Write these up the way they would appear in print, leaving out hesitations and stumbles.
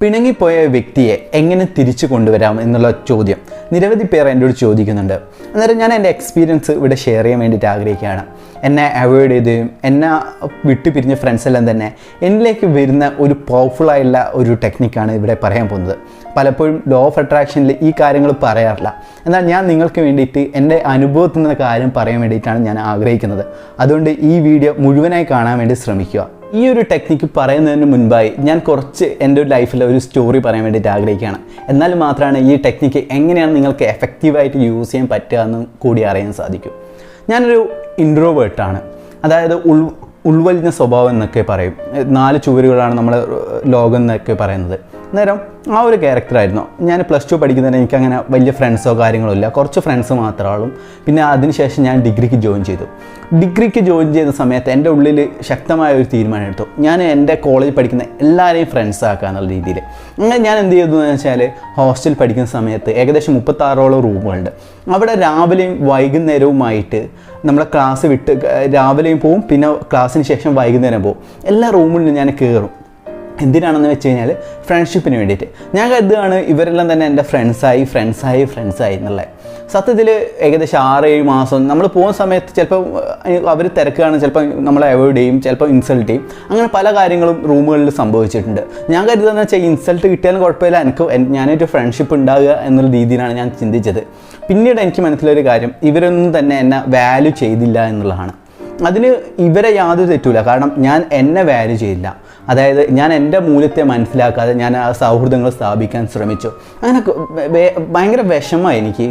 പിണങ്ങിപ്പോയ വ്യക്തിയെ എങ്ങനെ തിരിച്ചു കൊണ്ടുവരാം എന്നുള്ള ചോദ്യം നിരവധി പേർ എന്നോട് ചോദിക്കുന്നുണ്ട്. അന്നേരം ഞാൻ എൻ്റെ എക്സ്പീരിയൻസ് ഇവിടെ ഷെയർ ചെയ്യാൻ വേണ്ടിയിട്ട് ആഗ്രഹിക്കുകയാണ്. എന്നെ അവോയ്ഡ് ചെയ്ത് എന്നെ വിട്ടു പിരിഞ്ഞ ഫ്രണ്ട്സ് എല്ലാം തന്നെ എന്നിലേക്ക് വരുന്ന ഒരു പവർഫുള്ളായുള്ള ഒരു ടെക്നിക്കാണ് ഇവിടെ പറയാൻ പോകുന്നത്. പലപ്പോഴും ലോ ഓഫ് അട്രാക്ഷനിൽ ഈ കാര്യങ്ങൾ പറയാറില്ല. എന്നാൽ ഞാൻ നിങ്ങൾക്ക് വേണ്ടിയിട്ട് എൻ്റെ അനുഭവത്തിൽ നിന്ന് കാര്യം പറയാൻ വേണ്ടിയിട്ടാണ് ഞാൻ ആഗ്രഹിക്കുന്നത്. അതുകൊണ്ട് ഈ വീഡിയോ മുഴുവനായി കാണാൻ വേണ്ടി ശ്രമിക്കുക. ഈ ഒരു ടെക്നിക്ക് പറയുന്നതിന് മുൻപായി ഞാൻ കുറച്ച് എൻ്റെ ഒരു ലൈഫിലെ ഒരു സ്റ്റോറി പറയാൻ വേണ്ടിയിട്ട് ആഗ്രഹിക്കുകയാണ്. എന്നാൽ മാത്രമാണ് ഈ ടെക്നിക്ക് എങ്ങനെയാണ് നിങ്ങൾക്ക് എഫക്റ്റീവായിട്ട് യൂസ് ചെയ്യാൻ പറ്റുക എന്ന് കൂടി അറിയാൻ സാധിക്കും. ഞാനൊരു ഇൻട്രോവേർട്ടാണ്, അതായത് ഉൾവലിഞ്ഞ സ്വഭാവം എന്നൊക്കെ പറയും. 4 ചുവരുകളാണ് നമ്മളെ ലോകം എന്നൊക്കെ പറയുന്നത്. അന്നേരം ആ ഒരു ക്യാരക്ടറായിരുന്നു. ഞാൻ +2 പഠിക്കുന്നതിന് എനിക്കങ്ങനെ വലിയ ഫ്രണ്ട്സോ കാര്യങ്ങളോ ഇല്ല, കുറച്ച് ഫ്രണ്ട്സ് മാത്രമേ. പിന്നെ അതിനുശേഷം ഞാൻ ഡിഗ്രിക്ക് ജോയിൻ ചെയ്തു. ഡിഗ്രിക്ക് ജോയിൻ ചെയ്ത സമയത്ത് എൻ്റെ ഉള്ളിൽ ശക്തമായ ഒരു തീരുമാനം എടുത്തു. ഞാൻ എൻ്റെ കോളേജിൽ പഠിക്കുന്ന എല്ലാവരെയും ഫ്രണ്ട്സ് ആക്കുക എന്നുള്ള രീതിയിൽ. അങ്ങനെ ഞാൻ എന്ത് ചെയ്തു എന്ന് വെച്ചാൽ, ഹോസ്റ്റലിൽ പഠിക്കുന്ന സമയത്ത് ഏകദേശം 36ഓളം റൂമുകളുണ്ട്. അവിടെ രാവിലെയും വൈകുന്നേരവുമായിട്ട് നമ്മളെ ക്ലാസ് വിട്ട് രാവിലെയും പോവും, പിന്നെ ക്ലാസ്സിന് ശേഷം വൈകുന്നേരം പോവും. എല്ലാ റൂമിലും ഞാൻ കയറും. എന്തിനാണെന്ന് വെച്ച് കഴിഞ്ഞാൽ ഫ്രണ്ട്ഷിപ്പിന് വേണ്ടിയിട്ട്. ഞാൻ കരുതുകയാണ് ഇവരെല്ലാം തന്നെ എൻ്റെ ഫ്രണ്ട്സായി എന്നുള്ളത്. സത്യത്തിൽ ഏകദേശം 6-7 മാസം നമ്മൾ പോകുന്ന സമയത്ത് ചിലപ്പോൾ അവർ തിരക്കുകയാണ്, ചിലപ്പോൾ നമ്മളെ അവോയ്ഡ് ചെയ്യും, ചിലപ്പോൾ ഇൻസൾട്ട് ചെയ്യും. അങ്ങനെ പല കാര്യങ്ങളും റൂമുകളിൽ സംഭവിച്ചിട്ടുണ്ട്. ഞാൻ കരുതുന്നത് വെച്ചാൽ ഇൻസൾട്ട് കിട്ടിയാലും കുഴപ്പമില്ല, ഞാനൊരു ഫ്രണ്ട്ഷിപ്പ് ഉണ്ടാകുക എന്നുള്ള രീതിയിലാണ് ഞാൻ ചിന്തിച്ചത്. പിന്നീട് എനിക്ക് മനസ്സിലൊരു കാര്യം, ഇവരൊന്നും തന്നെ എന്നെ വാല്യൂ ചെയ്തില്ല എന്നുള്ളതാണ്. അതിന് ഇവരെ യാതൊരു തെറ്റുമില്ല, കാരണം ഞാൻ എന്നെ വാല്യൂ ചെയ്യില്ല. അതായത് ഞാൻ എൻ്റെ മൂല്യത്തെ മനസ്സിലാക്കാതെ ഞാൻ ആ സൗഹൃദങ്ങൾ സ്ഥാപിക്കാൻ ശ്രമിച്ചു. അങ്ങനെ ഭയങ്കര വിഷമമായി എനിക്ക്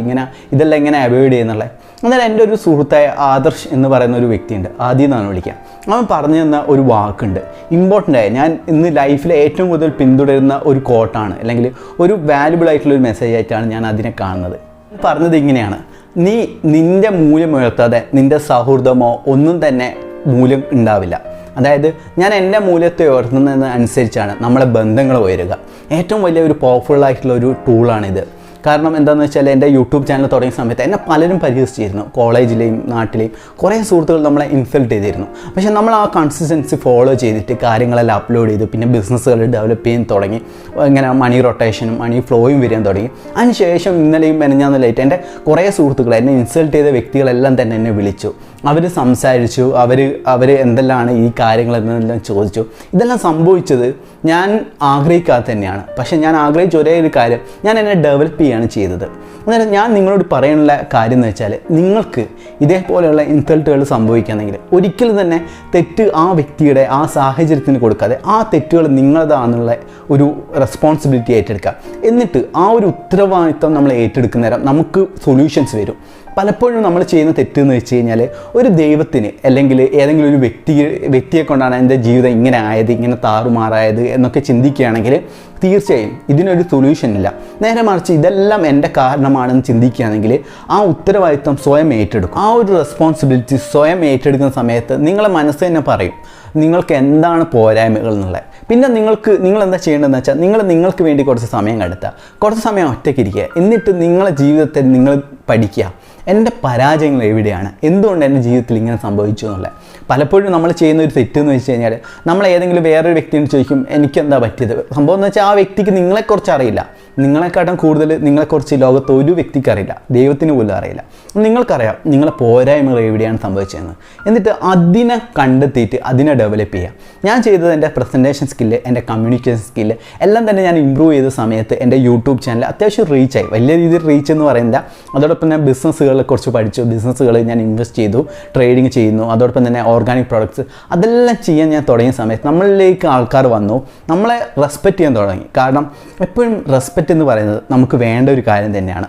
ഇതെല്ലാം എങ്ങനെ അവോയ്ഡ് ചെയ്യുന്നുള്ളത്. എന്നാൽ എൻ്റെ ഒരു സുഹൃത്തായ ആകർഷ് എന്ന് പറയുന്ന ഒരു വ്യക്തിയുണ്ട്, ആദ്യം എന്നാണ് വിളിക്കുക. അവൻ പറഞ്ഞു തന്ന ഒരു വാക്കുണ്ട്, ഇമ്പോർട്ടൻ്റായ, ഞാൻ ഇന്ന് ലൈഫിലെ ഏറ്റവും കൂടുതൽ പിന്തുടരുന്ന ഒരു കോട്ടാണ്, അല്ലെങ്കിൽ ഒരു വാല്യുബിൾ ആയിട്ടുള്ളൊരു മെസ്സേജ് ആയിട്ടാണ് ഞാൻ അതിനെ കാണുന്നത്. പറഞ്ഞത് ഇങ്ങനെയാണ്: നീ നിൻ്റെ മൂല്യം ഉയർത്താതെ നിൻ്റെ സൗഹൃദമോ ഒന്നും തന്നെ മൂല്യം ഉണ്ടാവില്ല. അതായത് ഞാൻ എൻ്റെ മൂല്യത്തെ ഉയർത്തുന്നതിന് അനുസരിച്ചാണ് നമ്മളെ ബന്ധങ്ങൾ ഉയരുക. ഏറ്റവും വലിയ ഒരു പവർഫുള്ളായിട്ടുള്ള ഒരു ടൂളാണിത്. കാരണം എന്താണെന്ന് വെച്ചാൽ, എൻ്റെ യൂട്യൂബ് ചാനൽ തുടങ്ങിയ സമയത്ത് എന്നെ പലരും പരിഹസിച്ചിരുന്നു. കോളേജിലെയും നാട്ടിലെയും കുറേ സുഹൃത്തുക്കൾ നമ്മളെ ഇൻസൾട്ട് ചെയ്തിരുന്നു. പക്ഷേ നമ്മൾ ആ കൺസിസ്റ്റൻസി ഫോളോ ചെയ്തിട്ട് കാര്യങ്ങളെല്ലാം അപ്ലോഡ് ചെയ്തു. പിന്നെ ബിസിനസ്സുകൾ ഡെവലപ്പ് ചെയ്യാൻ തുടങ്ങി. ഇങ്ങനെ മണി റൊട്ടേഷനും മണി ഫ്ലോയും വരാൻ തുടങ്ങി. അതിനുശേഷം ഇന്നലെയും മെനഞ്ഞാന്നിലായിട്ട് എൻ്റെ കുറേ സുഹൃത്തുക്കൾ, എന്നെ ഇൻസൾട്ട് ചെയ്ത വ്യക്തികളെല്ലാം തന്നെ എന്നെ വിളിച്ചു. അവർ സംസാരിച്ചു, അവർ എന്തെല്ലാമാണ് ഈ കാര്യങ്ങളെന്നെല്ലാം ചോദിച്ചു. ഇതെല്ലാം സംഭവിച്ചത് ഞാൻ ആഗ്രഹിക്കാതെ തന്നെയാണ്. പക്ഷേ ഞാൻ ആഗ്രഹിച്ച ഒരേ ഒരു കാര്യം, ഞാൻ എന്നെ ഡെവലപ്പ് ചെയ്യുകയാണ് ചെയ്തത്. അന്നേരം ഞാൻ നിങ്ങളോട് പറയാനുള്ള കാര്യം എന്ന് വെച്ചാൽ, നിങ്ങൾക്ക് ഇതേപോലെയുള്ള ഇൻസൾട്ടുകൾ സംഭവിക്കുകയാണെങ്കിൽ ഒരിക്കലും തന്നെ തെറ്റ് ആ വ്യക്തിയുടെ ആ സാഹചര്യത്തിന് കൊടുക്കാതെ ആ തെറ്റുകൾ നിങ്ങളതാണെന്നുള്ള ഒരു റെസ്പോൺസിബിലിറ്റി ഏറ്റെടുക്കുക. എന്നിട്ട് ആ ഒരു ഉത്തരവാദിത്വം നമ്മൾ ഏറ്റെടുക്കുന്ന നേരം നമുക്ക് സൊല്യൂഷൻസ് വരും. പലപ്പോഴും നമ്മൾ ചെയ്യുന്ന തെറ്റെന്ന് വെച്ച് കഴിഞ്ഞാൽ, ഒരു ദൈവത്തിന് അല്ലെങ്കിൽ ഏതെങ്കിലും ഒരു വ്യക്തിയെ കൊണ്ടാണ് എൻ്റെ ജീവിതം ഇങ്ങനെ ആയത്, ഇങ്ങനെ താറുമാറായത് എന്നൊക്കെ ചിന്തിക്കുകയാണെങ്കിൽ തീർച്ചയായും ഇതിനൊരു സൊല്യൂഷൻ ഇല്ല. നേരെ മറിച്ച് ഇതെല്ലാം എൻ്റെ കാരണമാണെന്ന് ചിന്തിക്കുകയാണെങ്കിൽ ആ ഉത്തരവാദിത്വം സ്വയം ഏറ്റെടുക്കും. ആ ഒരു റെസ്പോൺസിബിലിറ്റി സ്വയം ഏറ്റെടുക്കുന്ന സമയത്ത് നിങ്ങളെ മനസ്സ് തന്നെ പറയും നിങ്ങൾക്ക് എന്താണ് പോരായ്മകൾ എന്നുള്ളത്. പിന്നെ നിങ്ങൾ എന്താ ചെയ്യേണ്ടതെന്ന് വെച്ചാൽ, നിങ്ങൾക്ക് വേണ്ടി കുറച്ച് സമയം കണ്ടെത്തുക, കുറച്ച് സമയം ഒറ്റയ്ക്കിരിക്കുക. എന്നിട്ട് നിങ്ങളെ ജീവിതത്തെ നിങ്ങൾ പഠിക്കുക. എൻ്റെ പരാജയങ്ങൾ എവിടെയാണ്, എന്തുകൊണ്ട് എൻ്റെ ജീവിതത്തിൽ ഇങ്ങനെ സംഭവിച്ചു എന്നുള്ളത്. പലപ്പോഴും നമ്മൾ ചെയ്യുന്ന ഒരു തെറ്റെന്ന് വെച്ച് കഴിഞ്ഞാൽ, നമ്മൾ ഏതെങ്കിലും വേറൊരു വ്യക്തിയോട് ചോദിക്കും എനിക്കെന്താ പറ്റിയത്. സംഭവം എന്ന് വെച്ചാൽ, ആ വ്യക്തിക്ക് നിങ്ങളെക്കുറിച്ച് അറിയില്ല. നിങ്ങളെക്കാട്ടും കൂടുതൽ നിങ്ങളെക്കുറിച്ച് ലോകത്ത് ഒരു വ്യക്തിക്ക് അറിയില്ല, ദൈവത്തിന് പോലും അറിയില്ല. നിങ്ങൾക്കറിയാം നിങ്ങളെ പോരായ്മകൾ എവിടെയാണ് സംഭവിച്ചതെന്ന്. എന്നിട്ട് അതിനെ കണ്ടെത്തിയിട്ട് അതിനെ ഡെവലപ്പ് ചെയ്യുക. ഞാൻ ചെയ്തത് എൻ്റെ പ്രസൻറ്റേഷൻ സ്കില്ല്, എൻ്റെ കമ്മ്യൂണിക്കേഷൻ സ്കില്ല് എല്ലാം തന്നെ ഞാൻ ഇമ്പ്രൂവ് ചെയ്ത സമയത്ത് എൻ്റെ യൂട്യൂബ് ചാനൽ അത്യാവശ്യം റീച്ചായി. വലിയ രീതിയിൽ റീച്ച് എന്ന് പറയുന്നില്ല. അതോടൊപ്പം ഞാൻ ബിസിനസ്സുകളെ കുറിച്ച് പഠിച്ചു. ബിസിനസ്സുകൾ ഞാൻ ഇൻവെസ്റ്റ് ചെയ്തു, ട്രേഡിങ് ചെയ്യുന്നു. അതോടൊപ്പം തന്നെ ഓർഗാനിക് പ്രോഡക്ട്സ് അതെല്ലാം ചെയ്യാൻ ഞാൻ തുടങ്ങിയ സമയത്ത് നമ്മളിലേക്ക് ആൾക്കാർ വന്നു, നമ്മളെ റെസ്പെക്റ്റ് ചെയ്യാൻ തുടങ്ങി. കാരണം എപ്പോഴും റെസ്പെക്റ്റ് എന്ന് പറയുന്നത് നമുക്ക് വേണ്ട ഒരു കാര്യം തന്നെയാണ്.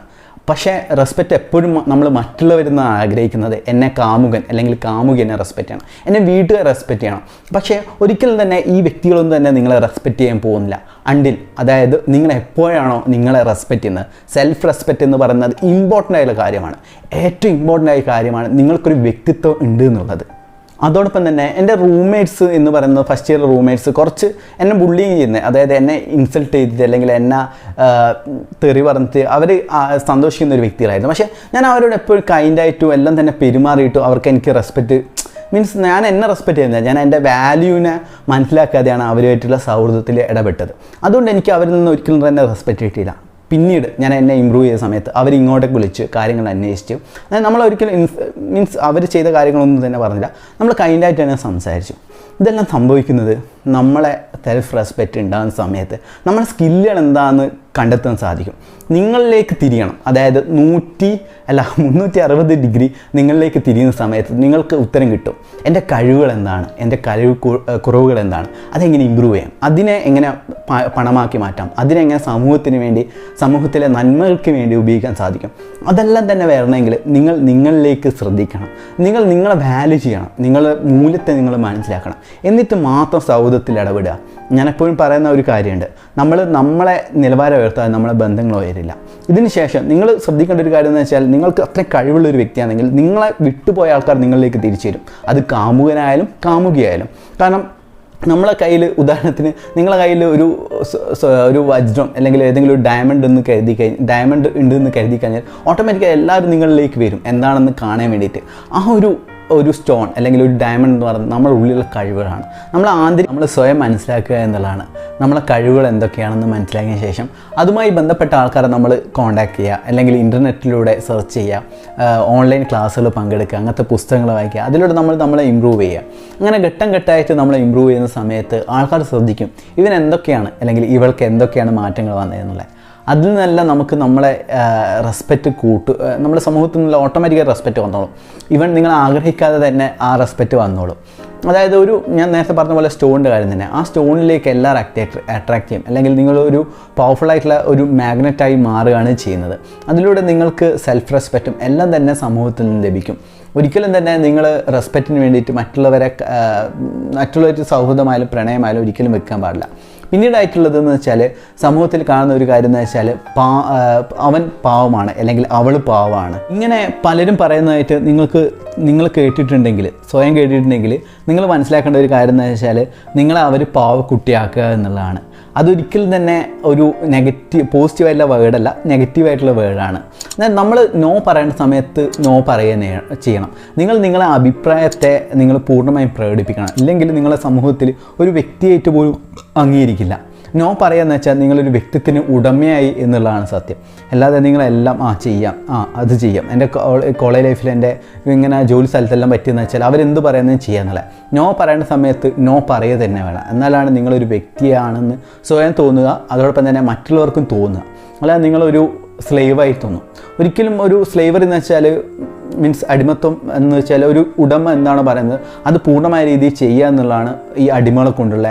പക്ഷേ റെസ്പെക്റ്റ് എപ്പോഴും നമ്മൾ മറ്റുള്ളവരിൽ നിന്ന് ആഗ്രഹിക്കുന്നത് എന്നെ കാമുകൻ അല്ലെങ്കിൽ കാമുകി എന്നെ റെസ്പെക്റ്റ് ചെയ്യണം, എന്നെ വീട്ടുകാർ റെസ്പെക്റ്റ് ചെയ്യണം. പക്ഷേ ഒരിക്കലും തന്നെ ഈ വ്യക്തികളൊന്നും തന്നെ നിങ്ങളെ റെസ്പെക്റ്റ് ചെയ്യാൻ പോകുന്നില്ല. അതായത് നിങ്ങൾ എപ്പോഴാണോ നിങ്ങളെ റെസ്പെക്റ്റ് ചെയ്യുന്നത്, സെൽഫ് റെസ്പെക്റ്റ് എന്ന് പറയുന്നത് ഇമ്പോർട്ടൻ്റ് ആയുള്ള കാര്യമാണ്. ഏറ്റവും ഇമ്പോർട്ടൻ്റ് ആയ കാര്യമാണ് നിങ്ങൾക്കൊരു വ്യക്തിത്വം ഉണ്ട് എന്നുള്ളത്. അതോടൊപ്പം തന്നെ എൻ്റെ റൂംമേറ്റ്സ് എന്ന് പറയുന്നത്, ഫസ്റ്റ് ഇയർ റൂംമേറ്റ്സ് കുറച്ച് എന്നെ ബുള്ളിങ് ചെയ്യുന്നത്, അതായത് എന്നെ ഇൻസൾട്ട് ചെയ്തിട്ട് അല്ലെങ്കിൽ എന്നെ തെറി പറഞ്ഞിട്ട് അവർ സന്തോഷിക്കുന്ന ഒരു വ്യക്തികളായിരുന്നു. പക്ഷേ ഞാൻ അവരോട് എപ്പോഴും കൈൻഡായിട്ടും എല്ലാം തന്നെ പെരുമാറിയിട്ടും അവർക്ക് എനിക്ക് റെസ്പെക്റ്റ് മീൻസ് ഞാൻ എന്നെ റെസ്പെക്റ്റ് ചെയ്യുന്നില്ല, ഞാൻ എൻ്റെ വാല്യൂവിനെ മനസ്സിലാക്കാതെയാണ് അവരുമായിട്ടുള്ള സൗഹൃദത്തിൽ ഇടപെട്ടത്. അതുകൊണ്ട് എനിക്ക് അവരിൽ നിന്ന് ഒരിക്കലും തന്നെ റെസ്പെക്റ്റ് കിട്ടിയില്ല. പിന്നീട് ഞാൻ എന്നെ ഇമ്പ്രൂവ് ചെയ്ത സമയത്ത് അവരിങ്ങോട്ടേക്ക് വിളിച്ച് കാര്യങ്ങൾ അന്വേഷിച്ചു. നമ്മളൊരിക്കലും മീൻസ് അവർ ചെയ്ത കാര്യങ്ങളൊന്നും തന്നെ പറഞ്ഞില്ല, നമ്മൾ കൈൻഡായിട്ട് തന്നെ സംസാരിച്ചു. ഇതെല്ലാം സംഭവിക്കുന്നത് നമ്മളെ സെൽഫ് റെസ്പെക്റ്റ് ഉണ്ടാകുന്ന സമയത്ത് നമ്മുടെ സ്കില്ലുകൾ എന്താണെന്ന് കണ്ടെത്താൻ സാധിക്കും. നിങ്ങളിലേക്ക് തിരിയണം, അതായത് 360 ഡിഗ്രി നിങ്ങളിലേക്ക് തിരിയുന്ന സമയത്ത് നിങ്ങൾക്ക് ഉത്തരം കിട്ടും. എൻ്റെ കഴിവുകൾ എന്താണ്, എൻ്റെ കുറവുകൾ എന്താണ്, അതെങ്ങനെ ഇമ്പ്രൂവ് ചെയ്യാം, അതിനെ എങ്ങനെ പണമാക്കി മാറ്റാം, അതിനെങ്ങനെ സമൂഹത്തിന് വേണ്ടി, സമൂഹത്തിലെ നന്മകൾക്ക് വേണ്ടി ഉപയോഗിക്കാൻ സാധിക്കും. അതെല്ലാം തന്നെ വരണമെങ്കിൽ നിങ്ങൾ നിങ്ങളിലേക്ക് ശ്രദ്ധിക്കണം, നിങ്ങൾ നിങ്ങളെ വാല്യൂ ചെയ്യണം, നിങ്ങളുടെ മൂല്യത്തെ നിങ്ങൾ മനസ്സിലാക്കണം, എന്നിട്ട് മാത്രം സൗഹൃദത്തിൽ ഇടപെടുക. ഞാനെപ്പോഴും പറയുന്ന ഒരു കാര്യമുണ്ട്, നമ്മളെ നിലവാരം ഉയർത്താൻ നമ്മളെ ബന്ധങ്ങൾ ഉയരില്ല. ഇതിന് ശേഷം നിങ്ങൾ ശ്രദ്ധിക്കേണ്ട ഒരു കാര്യം എന്ന് വെച്ചാൽ, നിങ്ങൾക്ക് അത്രയും കഴിവുള്ള ഒരു വ്യക്തിയാണെങ്കിൽ നിങ്ങളെ വിട്ടുപോയ ആൾക്കാർ നിങ്ങളിലേക്ക് തിരിച്ചു വരും. അത് കാമുകനായാലും കാമുകിയായാലും. കാരണം നമ്മളെ കയ്യിൽ, ഉദാഹരണത്തിന് നിങ്ങളെ കയ്യിൽ ഒരു വജ്രം അല്ലെങ്കിൽ ഏതെങ്കിലും ഒരു ഡയമണ്ട് ഉണ്ടെന്ന് കരുതി കഴിഞ്ഞാൽ ഓട്ടോമാറ്റിക്കായി എല്ലാവരും നിങ്ങളിലേക്ക് വരും എന്താണെന്ന് കാണാൻ വേണ്ടിയിട്ട്. ഒരു സ്റ്റോൺ അല്ലെങ്കിൽ ഒരു ഡയമണ്ട് എന്ന് പറയുന്നത് നമ്മുടെ ഉള്ളിലുള്ള കഴിവുകളാണ്. നമ്മൾ സ്വയം മനസ്സിലാക്കുക എന്നുള്ളതാണ്. നമ്മളെ കഴിവുകൾ എന്തൊക്കെയാണെന്ന് മനസ്സിലാക്കിയ ശേഷം അതുമായി ബന്ധപ്പെട്ട ആൾക്കാരെ നമ്മൾ കോൺടാക്ട് ചെയ്യുക, അല്ലെങ്കിൽ ഇൻ്റർനെറ്റിലൂടെ സെർച്ച് ചെയ്യുക, ഓൺലൈൻ ക്ലാസ്സുകൾ പങ്കെടുക്കുക, അങ്ങനത്തെ പുസ്തകങ്ങൾ വായിക്കുക. അതിലൂടെ നമ്മളെ ഇമ്പ്രൂവ് ചെയ്യുക. അങ്ങനെ ഘട്ടം ഘട്ടമായിട്ട് നമ്മളെ ഇമ്പ്രൂവ് ചെയ്യുന്ന സമയത്ത് ആൾക്കാർ ശ്രദ്ധിക്കും ഇവൻ എന്തൊക്കെയാണ് അല്ലെങ്കിൽ ഇവൾക്ക് എന്തൊക്കെയാണ് മാറ്റങ്ങൾ വന്നതെന്നുള്ളത്. അതിൽ നിന്നെല്ലാം നമുക്ക് നമ്മളെ റെസ്പെക്റ്റ് നമ്മുടെ സമൂഹത്തിൽ നിന്നുള്ള ഓട്ടോമാറ്റിക്കായി റെസ്പെക്റ്റ് വന്നോളും. ഈവൻ നിങ്ങൾ ആഗ്രഹിക്കാതെ തന്നെ ആ റെസ്പെക്റ്റ് വന്നോളും. അതായത് ഞാൻ നേരത്തെ പറഞ്ഞ പോലെ സ്റ്റോണിൻ്റെ കാര്യം തന്നെ, ആ സ്റ്റോണിലേക്ക് എല്ലാവരും അട്രാക്റ്റ് ചെയ്യും, അല്ലെങ്കിൽ നിങ്ങളൊരു പവർഫുള്ളായിട്ടുള്ള ഒരു മാഗ്നറ്റായി മാറുകയാണ് ചെയ്യുന്നത്. അതിലൂടെ നിങ്ങൾക്ക് സെൽഫ് റെസ്പെക്റ്റും എല്ലാം തന്നെ സമൂഹത്തിൽ നിന്ന് ലഭിക്കും. ഒരിക്കലും തന്നെ നിങ്ങൾ റെസ്പെക്റ്റിന് വേണ്ടിയിട്ട് മറ്റുള്ളവർ സൗഹൃദമായാലും പ്രണയമായാലും ഒരിക്കലും വെക്കാൻ പാടില്ല. പിന്നീടായിട്ടുള്ളതെന്ന് വെച്ചാൽ, സമൂഹത്തിൽ കാണുന്ന ഒരു കാര്യം എന്ന് വെച്ചാൽ, അവൻ പാവമാണ് അല്ലെങ്കിൽ അവൾ പാവമാണ്. ഇങ്ങനെ പലരും പറയുന്നതായിട്ട് നിങ്ങൾ കേട്ടിട്ടുണ്ടെങ്കിൽ, സ്വയം കേട്ടിട്ടുണ്ടെങ്കിൽ, നിങ്ങൾ മനസ്സിലാക്കേണ്ട ഒരു കാര്യം എന്ന് വെച്ചാൽ, നിങ്ങളെ അവർ പാവക്കുട്ടിയാക്കുക എന്നുള്ളതാണ്. അതൊരിക്കലും തന്നെ ഒരു പോസിറ്റീവായിട്ടുള്ള വേർഡല്ല, നെഗറ്റീവായിട്ടുള്ള വേർഡാണ്. നമ്മൾ നോ പറയേണ്ട സമയത്ത് നോ പറയുക ചെയ്യണം. നിങ്ങളെ അഭിപ്രായത്തെ നിങ്ങൾ പൂർണ്ണമായും പ്രകടിപ്പിക്കണം. ഇല്ലെങ്കിൽ നിങ്ങളെ സമൂഹത്തിൽ ഒരു വ്യക്തിയായിട്ട് പോലും അംഗീകരിക്കില്ല. നോ പറയുകയെന്ന് വെച്ചാൽ നിങ്ങളൊരു വ്യക്തിത്വത്തിന് ഉടമയായി എന്നുള്ളതാണ് സത്യം. അല്ലാതെ നിങ്ങളെല്ലാം അത് ചെയ്യാം, എൻ്റെ കോളേജ് ലൈഫിൽ എൻ്റെ ഇങ്ങനെ ജോലി സ്ഥലത്തെല്ലാം പറ്റിയെന്ന് വെച്ചാൽ അവരെന്ത് പറയുന്നത് ചെയ്യാന്നുള്ള. നോ പറയേണ്ട സമയത്ത് നോ പറയുക തന്നെ വേണം. എന്നാലാണ് നിങ്ങളൊരു വ്യക്തിയാണെന്ന് സ്വയം തോന്നുക, അതോടൊപ്പം തന്നെ മറ്റുള്ളവർക്കും തോന്നുക. അല്ലാതെ നിങ്ങളൊരു സ്ലേവായി തോന്നും. ഒരിക്കലും ഒരു സ്ലേവറി എന്ന് വെച്ചാൽ മീൻസ് അടിമത്വം എന്ന് വെച്ചാൽ ഒരു ഉടമ എന്താണ് പറയുന്നത് അത് പൂർണ്ണമായ രീതിയിൽ ചെയ്യുക എന്നുള്ളതാണ് ഈ അടിമകളെ കൊണ്ടുള്ള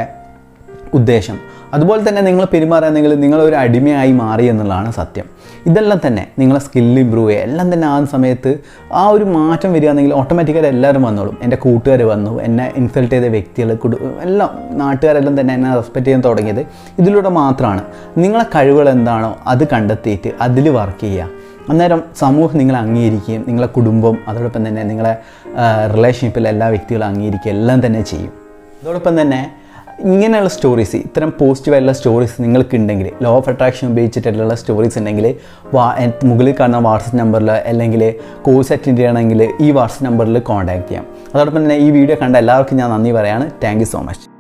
ഉദ്ദേശം. അതുപോലെ തന്നെ നിങ്ങൾ പെരുമാറുകയാണെങ്കിൽ നിങ്ങളൊരു അടിമയായി മാറി എന്നുള്ളതാണ് സത്യം. ഇതെല്ലാം തന്നെ നിങ്ങളെ സ്കില്ല് ഇമ്പ്രൂവ് ചെയ്യുക, എല്ലാം തന്നെ ആ സമയത്ത് ആ ഒരു മാറ്റം വരികയാണെങ്കിൽ ഓട്ടോമാറ്റിക്കായി എല്ലാവരും വന്നോളും. എൻ്റെ കൂട്ടുകാർ വന്നു, എന്നെ ഇൻസൾട്ട് ചെയ്ത വ്യക്തികൾ, എല്ലാം നാട്ടുകാരെല്ലാം തന്നെ എന്നെ റെസ്പെക്റ്റ് ചെയ്യാൻ തുടങ്ങിയത് ഇതിലൂടെ മാത്രമാണ്. നിങ്ങളെ കഴിവുകൾ എന്താണോ അത് കണ്ടെത്തിയിട്ട് അതിൽ വർക്ക് ചെയ്യുക. അന്നേരം സമൂഹം നിങ്ങളെ അംഗീകരിക്കുകയും നിങ്ങളെ കുടുംബം, അതോടൊപ്പം തന്നെ നിങ്ങളെ റിലേഷൻഷിപ്പിൽ എല്ലാ വ്യക്തികളും അംഗീകരിക്കുകയും എല്ലാം തന്നെ ചെയ്യും. അതോടൊപ്പം തന്നെ ഇങ്ങനെയുള്ള സ്റ്റോറീസ്, ഇത്തരം പോസിറ്റീവായിട്ടുള്ള സ്റ്റോറീസ് നിങ്ങൾക്കുണ്ടെങ്കിൽ, ലോ ഓഫ് അട്രാക്ഷൻ ഉപയോഗിച്ചിട്ടുള്ള സ്റ്റോറീസ് ഉണ്ടെങ്കിൽ മുകളിൽ കാണുന്ന വാട്സപ്പ് നമ്പറിൽ അല്ലെങ്കിൽ കോഴ്സ് അറ്റൻഡ് ചെയ്യണമെങ്കിൽ ഈ വാട്സപ്പ് നമ്പറിൽ കോൺടാക്ട് ചെയ്യാം. അതോടൊപ്പം തന്നെ ഈ വീഡിയോ കണ്ട എല്ലാവർക്കും ഞാൻ നന്ദി പറയാണ്. Thank you so much.